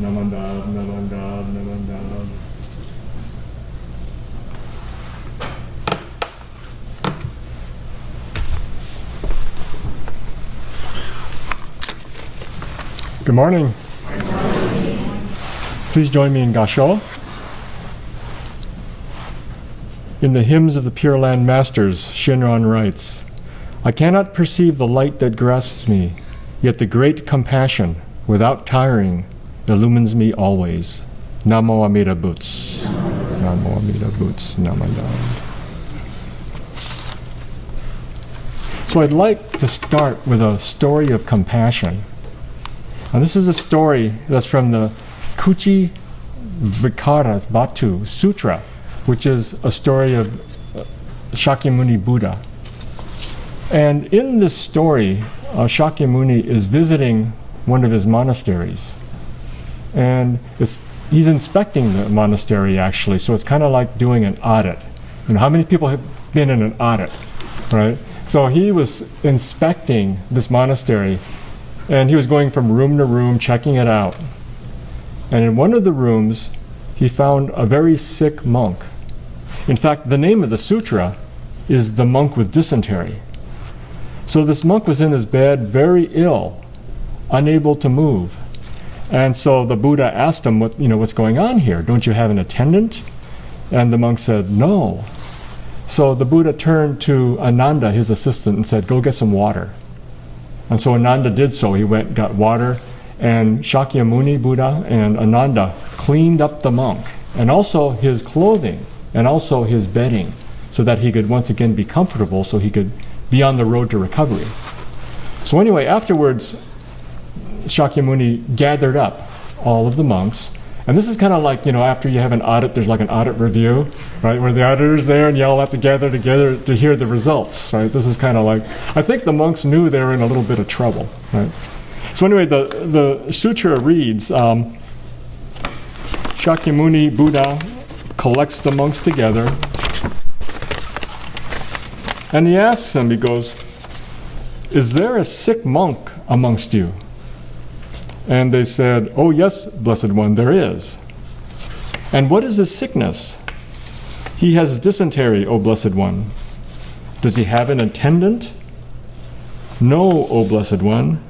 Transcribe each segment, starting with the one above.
Namandab, namandab, namandab. Good morning. Please join me in Gasho. In the Hymns of the Pure Land Masters, Shinran writes, I cannot perceive the light that grasps me, yet the great compassion, without tiring, illumines me always. Namo Amida Butsu. Namo Amida Butsu. Namadam. So I'd like to start with a story of compassion. And this is a story that's from the Kuchi Vikara Vatu Sutra, which is a story of Shakyamuni Buddha. And in this story, Shakyamuni is visiting one of his monasteries. And he's inspecting the monastery, actually, so it's kind of like doing an audit. You know, how many people have been in an audit, right? So he was inspecting this monastery, and he was going from room to room, checking it out. And in one of the rooms, he found a very sick monk. In fact, the name of the sutra is The Monk with Dysentery. So this monk was in his bed, very ill, unable to move. And so the Buddha asked him, what's going on here? Don't you have an attendant? And the monk said, no. So the Buddha turned to Ananda, his assistant, and said, go get some water. And so Ananda did so. He went, got water, and Shakyamuni Buddha and Ananda cleaned up the monk, and also his clothing, and also his bedding, so that he could once again be comfortable, so he could be on the road to recovery. So anyway, afterwards, Shakyamuni gathered up all of the monks. And this is kind of like, after you have an audit, there's like an audit review, right, where the auditor's there and you all have to gather together to hear the results, right? This is kind of like, I think the monks knew they were in a little bit of trouble, right? So anyway, the sutra reads, Shakyamuni Buddha collects the monks together, and he asks them, he goes, is there a sick monk amongst you? And they said, oh yes, Blessed One, there is. And what is his sickness? He has dysentery, O Blessed One. Does he have an attendant? No, O Blessed One.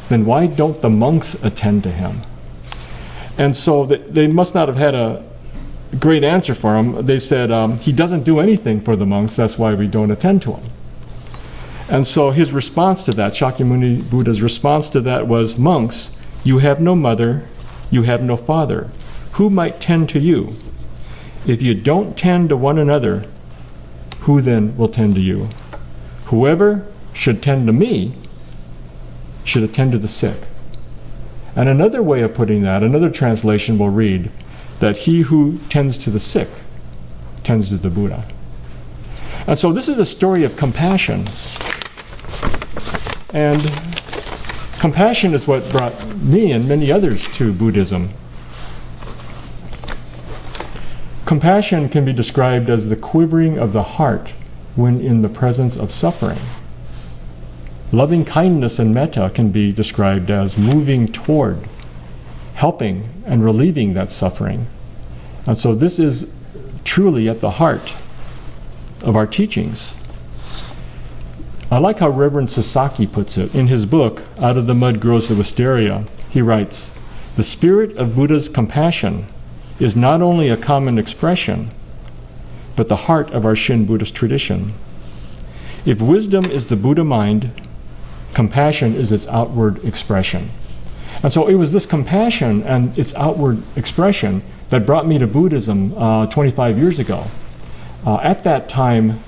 Then why don't the monks attend to him? And so they must not have had a great answer for him. They said, he doesn't do anything for the monks, that's why we don't attend to him. And so his response to that, Shakyamuni Buddha's response to that was, monks, you have no mother, you have no father. Who might tend to you? If you don't tend to one another, who then will tend to you? Whoever should tend to me should attend to the sick. And another way of putting that, another translation will read, that he who tends to the sick tends to the Buddha. And so this is a story of compassion. And compassion is what brought me and many others to Buddhism. Compassion can be described as the quivering of the heart when in the presence of suffering. Loving kindness and metta can be described as moving toward, helping and relieving that suffering. And so this is truly at the heart of our teachings. I like how Reverend Sasaki puts it. In his book, Out of the Mud Grows the Wisteria, he writes, the spirit of Buddha's compassion is not only a common expression, but the heart of our Shin Buddhist tradition. If wisdom is the Buddha mind, compassion is its outward expression. And so it was this compassion and its outward expression that brought me to Buddhism 25 years ago. At that time,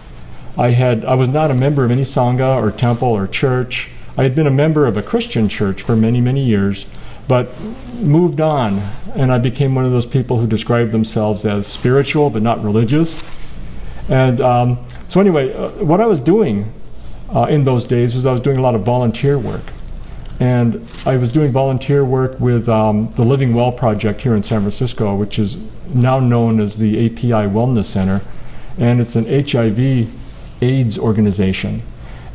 I was not a member of any Sangha or temple or church. I had been a member of a Christian church for many, many years, but moved on, and I became one of those people who described themselves as spiritual but not religious. And so anyway, what I was doing in those days was I was doing a lot of volunteer work. And I was doing volunteer work with the Living Well Project here in San Francisco, which is now known as the API Wellness Center. And it's an HIV AIDS organization.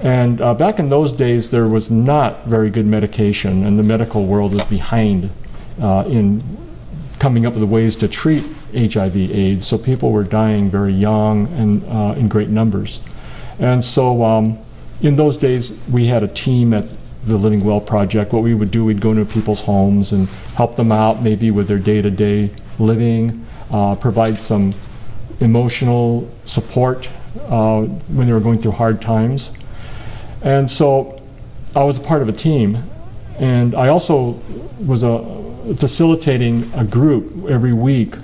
And back in those days, there was not very good medication, and the medical world was behind in coming up with ways to treat HIV/AIDS. So people were dying very young and in great numbers. And so in those days, we had a team at the Living Well Project. What we would do, we'd go into people's homes and help them out maybe with their day-to-day living, provide some emotional support when they were going through hard times. And so I was a part of a team, and I also was facilitating a group every week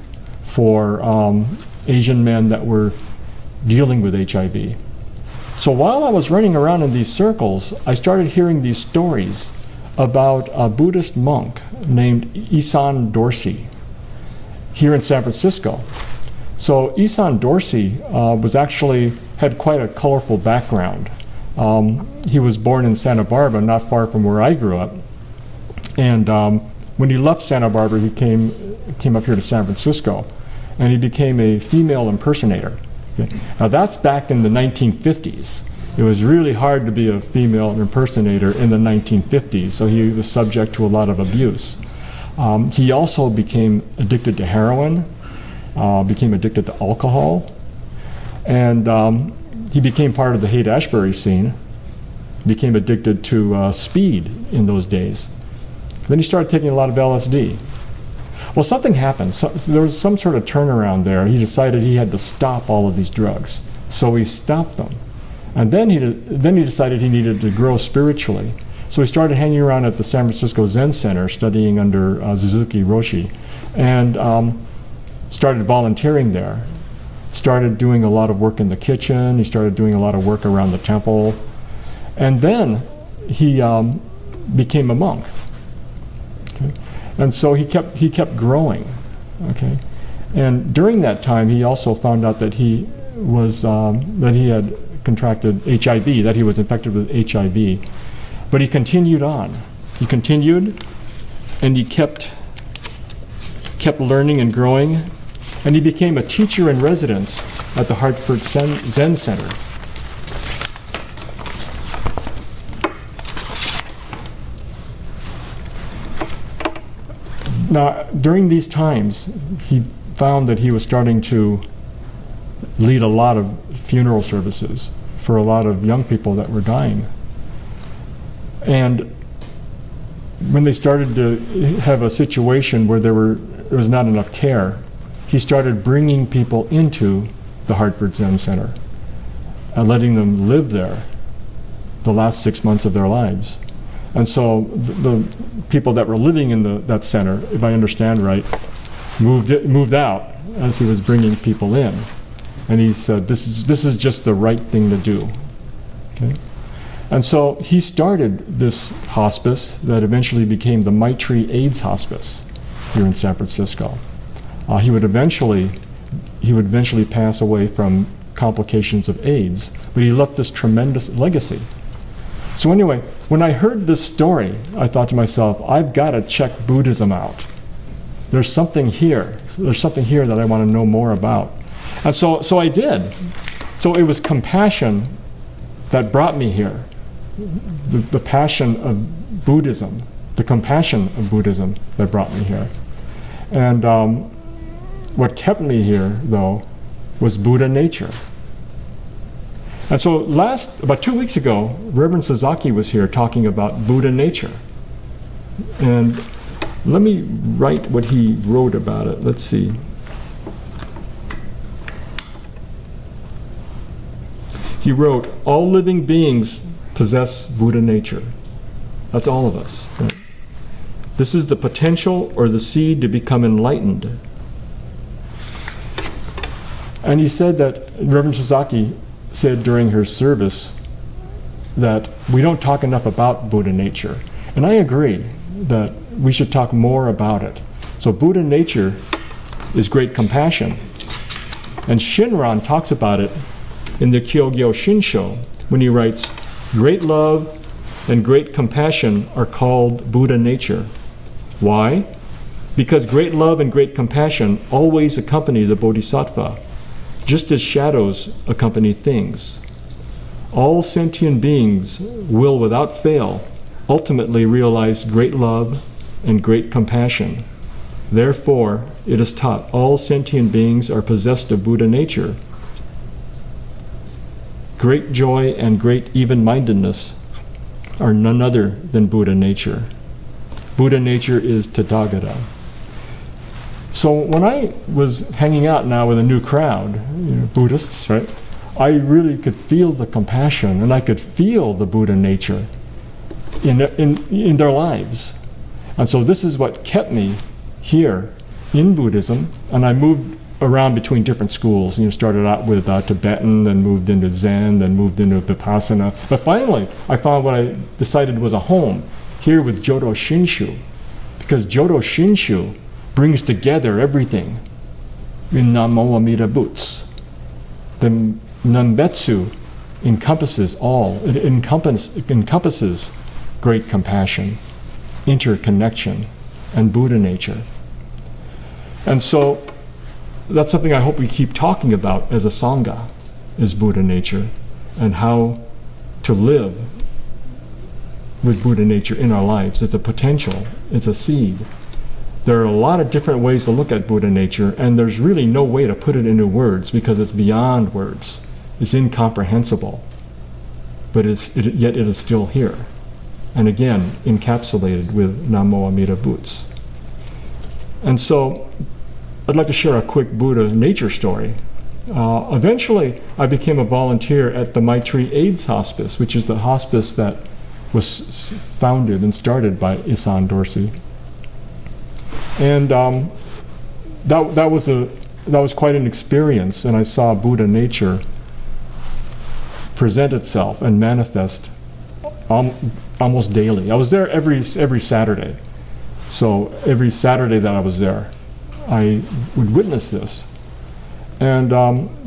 for Asian men that were dealing with HIV. So while I was running around in these circles, I started hearing these stories about a Buddhist monk named Isan Dorsey here in San Francisco. So Isan Dorsey had quite a colorful background. He was born in Santa Barbara, not far from where I grew up. And when he left Santa Barbara, he came up here to San Francisco, and he became a female impersonator. Okay. Now that's back in the 1950s. It was really hard to be a female impersonator in the 1950s, so he was subject to a lot of abuse. He also became addicted to heroin, became addicted to alcohol, and he became part of the Haight-Ashbury scene, became addicted to speed in those days. Then he started taking a lot of LSD. Well, something happened. There was some sort of turnaround there. He decided he had to stop all of these drugs. So he stopped them. And then he decided he needed to grow spiritually. So he started hanging around at the San Francisco Zen Center, studying under Suzuki Roshi, and started volunteering there. Started doing a lot of work in the kitchen. He started doing a lot of work around the temple. And then he became a monk. Okay. And so he kept growing. Okay. And during that time, he also found out that he had contracted HIV, that he was infected with HIV. But he continued on. He continued, and he kept learning and growing, and he became a teacher in residence at the Hartford Zen Center. Now, during these times, he found that he was starting to lead a lot of funeral services for a lot of young people that were dying. And when they started to have a situation where there was not enough care, he started bringing people into the Hartford Zen Center and letting them live there the last 6 months of their lives. And so the people that were living in that center, if I understand right, moved out as he was bringing people in. And he said, this is just the right thing to do. Okay? And so he started this hospice that eventually became the Maitri AIDS Hospice here in San Francisco. He would eventually pass away from complications of AIDS, but he left this tremendous legacy. So anyway, when I heard this story, I thought to myself, I've got to check Buddhism out. There's something here. There's something here that I want to know more about. And so I did. So it was compassion that brought me here. The passion of Buddhism, the compassion of Buddhism that brought me here. And what kept me here, though, was Buddha nature. And so about 2 weeks ago, Reverend Sasaki was here talking about Buddha nature. And let me write what he wrote about it. Let's see. He wrote, all living beings possess Buddha nature. That's all of us. Right? This is the potential or the seed to become enlightened. And he said that, Reverend Sasaki said during her service, that we don't talk enough about Buddha nature. And I agree that we should talk more about it. So Buddha nature is great compassion. And Shinran talks about it in the Kyogyo Shinsho when he writes, great love and great compassion are called Buddha nature. Why? Because great love and great compassion always accompany the Bodhisattva, just as shadows accompany things. All sentient beings will, without fail, ultimately realize great love and great compassion. Therefore, it is taught all sentient beings are possessed of Buddha nature. Great joy and great even-mindedness are none other than Buddha nature. Buddha nature is Tathagata. So when I was hanging out now with a new crowd, Buddhists, right, I really could feel the compassion, and I could feel the Buddha nature in their lives. And so this is what kept me here in Buddhism, and I moved around between different schools. Started out with Tibetan, then moved into Zen, then moved into Vipassana. But finally, I found what I decided was a home here with Jodo Shinshu, because Jodo Shinshu brings together everything in Namo Amida Butsu. The Nambetsu encompasses all. It encompasses great compassion, interconnection, and Buddha nature. And so that's something I hope we keep talking about as a Sangha, is Buddha nature, and how to live with Buddha nature in our lives. It's a potential, it's a seed. There are a lot of different ways to look at Buddha nature, and there's really no way to put it into words because it's beyond words. It's incomprehensible, but yet it is still here. And again, encapsulated with Namo Amida Butsu. And so, I'd like to share a quick Buddha nature story. Eventually, I became a volunteer at the Maitri AIDS Hospice, which is the hospice that was founded and started by Isan Dorsey. And that was quite an experience, and I saw Buddha nature present itself and manifest almost daily. I was there every Saturday. So every Saturday that I was there, I would witness this. And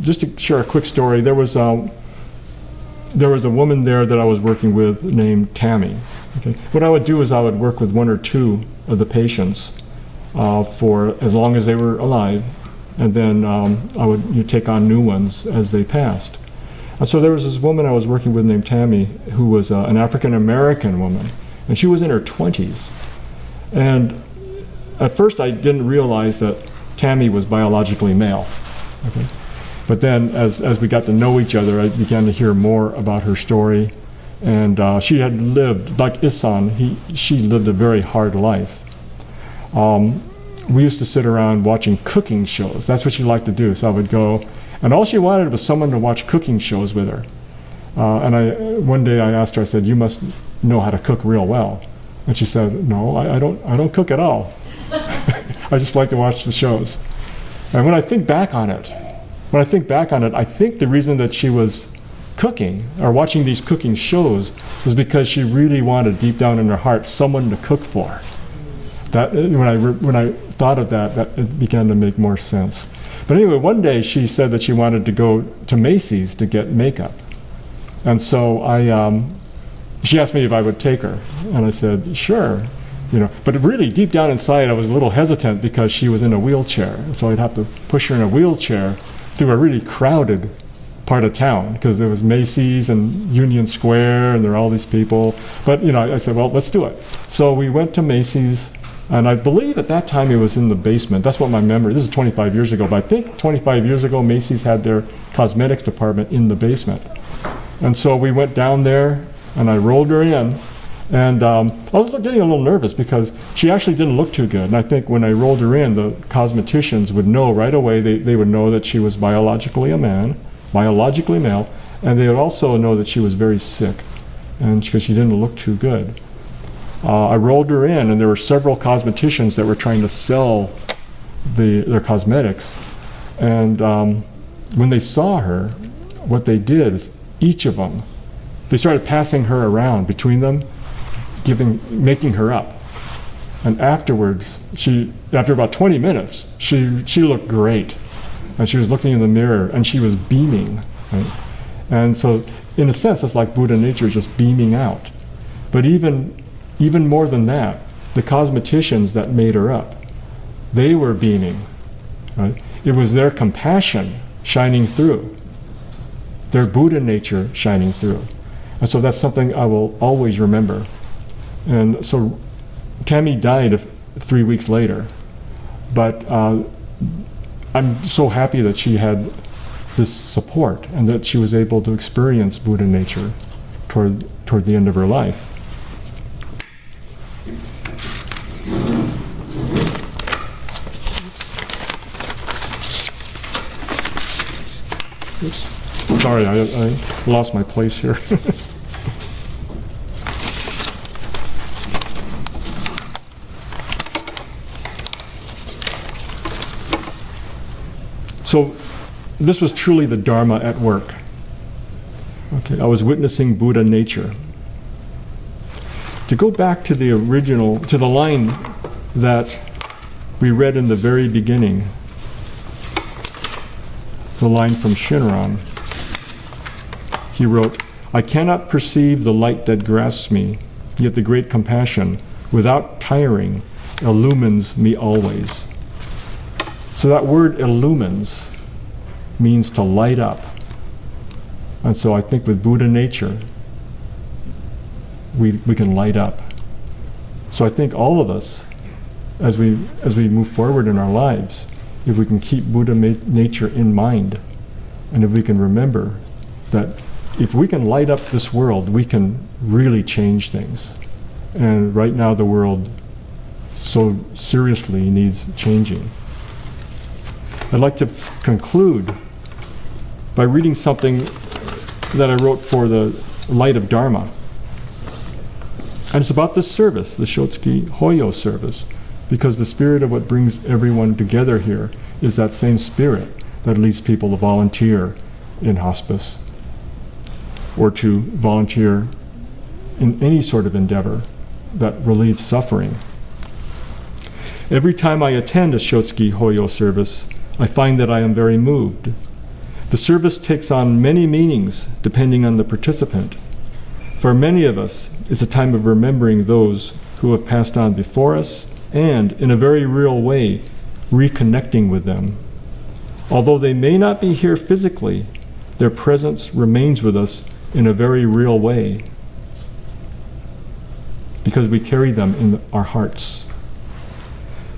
just to share a quick story, there was a woman there that I was working with named Tammy. Okay. What I would do is I would work with one or two of the patients for as long as they were alive, and then I would take on new ones as they passed. And so there was this woman I was working with named Tammy, who was an African-American woman, and she was in her 20s. And at first I didn't realize that Tammy was biologically male. Okay. But then as we got to know each other, I began to hear more about her story. And she had lived, like Isan, she lived a very hard life. We used to sit around watching cooking shows. That's what she liked to do. So I would go, and all she wanted was someone to watch cooking shows with her. One day I asked her, I said, "You must know how to cook real well." And she said, "No, I don't cook at all. I just like to watch the shows." And when I think back on it, I think the reason that she was cooking or watching these cooking shows was because she really wanted, deep down in her heart, someone to cook for. That when I thought of that, it began to make more sense. But anyway, one day she said that she wanted to go to Macy's to get makeup, and so she asked me if I would take her, and I said sure. But really deep down inside I was a little hesitant because she was in a wheelchair, so I'd have to push her in a wheelchair through a really crowded part of town because there was Macy's and Union Square and there were all these people. But I said, well, let's do it. So we went to Macy's, and I believe at that time it was in the basement. That's what my memory. This is 25 years ago, but I think 25 years ago Macy's had their cosmetics department in the basement. And so we went down there, and I rolled her in. And I was getting a little nervous because she actually didn't look too good. And I think when I rolled her in, the cosmeticians would know right away, they would know that she was biologically male, and they would also know that she was very sick, and because she didn't look too good. I rolled her in, and there were several cosmeticians that were trying to sell their cosmetics. And when they saw her, what they did is each of them, they started passing her around between them, making her up. And afterwards, after about 20 minutes, she looked great. And she was looking in the mirror, and she was beaming. Right? And so, in a sense, it's like Buddha nature just beaming out. But even more than that, the cosmeticians that made her up, they were beaming. Right? It was their compassion shining through, their Buddha nature shining through. And so that's something I will always remember. And so Tammy died 3 weeks later, but I'm so happy that she had this support and that she was able to experience Buddha nature toward the end of her life. Oops. Sorry, I lost my place here. So this was truly the Dharma at work. Okay, I was witnessing Buddha nature. To go back to the original, to the line that we read in the very beginning, the line from Shinran, he wrote, "I cannot perceive the light that grasps me, yet the great compassion, without tiring, illumines me always." So that word illumines means to light up. And so I think with Buddha nature, we can light up. So I think all of us, as we move forward in our lives, if we can keep Buddha nature in mind, and if we can remember that if we can light up this world, we can really change things. And right now the world so seriously needs changing. I'd like to conclude by reading something that I wrote for the Light of Dharma. And it's about this service, the Shotsuki Hoyo service, because the spirit of what brings everyone together here is that same spirit that leads people to volunteer in hospice or to volunteer in any sort of endeavor that relieves suffering. Every time I attend a Shotsuki Hoyo service, I find that I am very moved. The service takes on many meanings depending on the participant. For many of us, it's a time of remembering those who have passed on before us and, in a very real way, reconnecting with them. Although they may not be here physically, their presence remains with us in a very real way because we carry them in our hearts.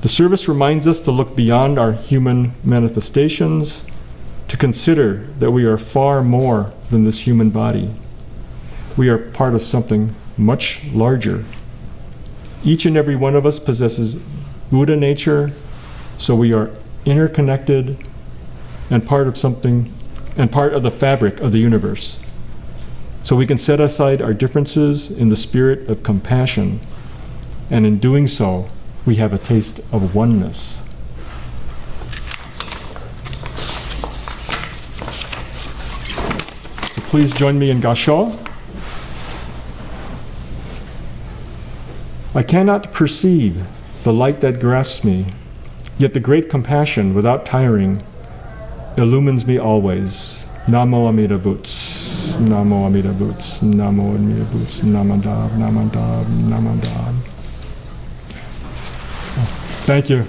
The service reminds us to look beyond our human manifestations, to consider that we are far more than this human body. We are part of something much larger. Each and every one of us possesses Buddha nature, so we are interconnected and part of something, and part of the fabric of the universe. So we can set aside our differences in the spirit of compassion, and in doing so, we have a taste of oneness. So please join me in Gasho. I cannot perceive the light that grasps me, yet the great compassion, without tiring, illumines me always. Namo Amida Butsu, Namo Amida Butsu, Namo Amida Butsu, Namadab, Namadab, Namadab. Thank you.